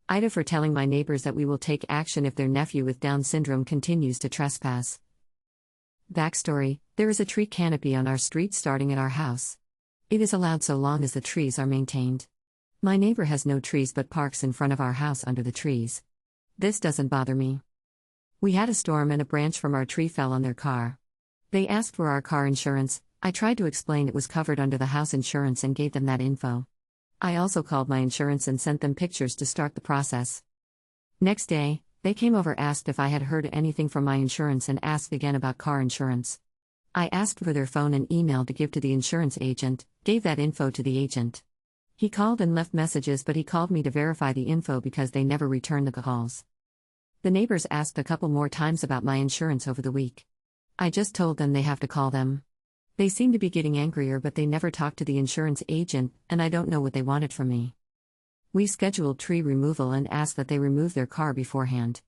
AITA for telling my neighbors that we will take action if their nephew with Down syndrome continues to trespass. Backstory: there is a tree canopy on our street starting at our house. It is allowed so long as the trees are maintained. My neighbor has no trees but parks in front of our house under the trees. This doesn't bother me. We had a storm and a branch from our tree fell on their car. They asked for our car insurance. I tried to explain it was covered under the house insurance and gave them that info. I also called my insurance and sent them pictures to start the process. Next day, they came over, asked if I had heard anything from my insurance and asked again about car insurance. I asked for their phone and email to give to the insurance agent, gave that info to the agent. He called and left messages, but he called me to verify the info because they never returned the calls. The neighbors asked a couple more times about my insurance over the week. I just told them they have to call them. They seem to be getting angrier, but they never talked to the insurance agent, and I don't know what they wanted from me. We scheduled tree removal and asked that they remove their car beforehand.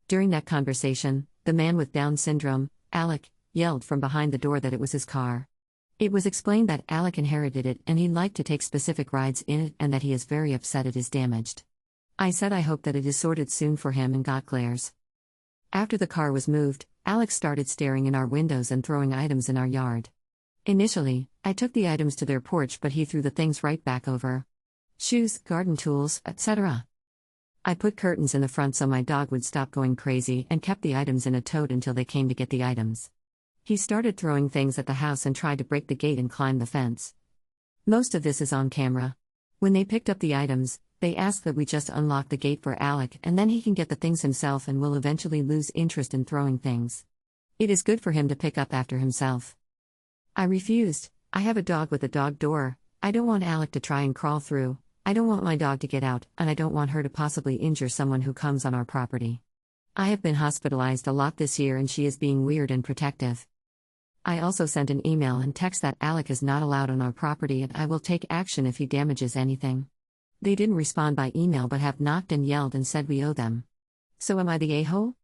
During that conversation, the man with Down syndrome, Alec, yelled from behind the door that it was his car. It was explained that Alec inherited it and he liked to take specific rides in it and that he is very upset it is damaged. I said I hope that it is sorted soon for him and got glares. After the car was moved, Alex started staring in our windows and throwing items in our yard. Initially, I took the items to their porch, but he threw the things right back over. Shoes, garden tools, etc. I put curtains in the front so my dog would stop going crazy and kept the items in a tote until they came to get the items. He started throwing things at the house and tried to break the gate and climb the fence. Most of this is on camera. When they picked up the items, they asked that we just unlock the gate for Alec and then he can get the things himself and will eventually lose interest in throwing things. It is good for him to pick up after himself. I refused. I have a dog with a dog door. I don't want Alec to try and crawl through. I don't want my dog to get out, and I don't want her to possibly injure someone who comes on our property. I have been hospitalized a lot this year and she is being weird and protective. I also sent an email and text that Alec is not allowed on our property and I will take action if he damages anything. They didn't respond by email but have knocked and yelled and said we owe them. So am I the a-hole?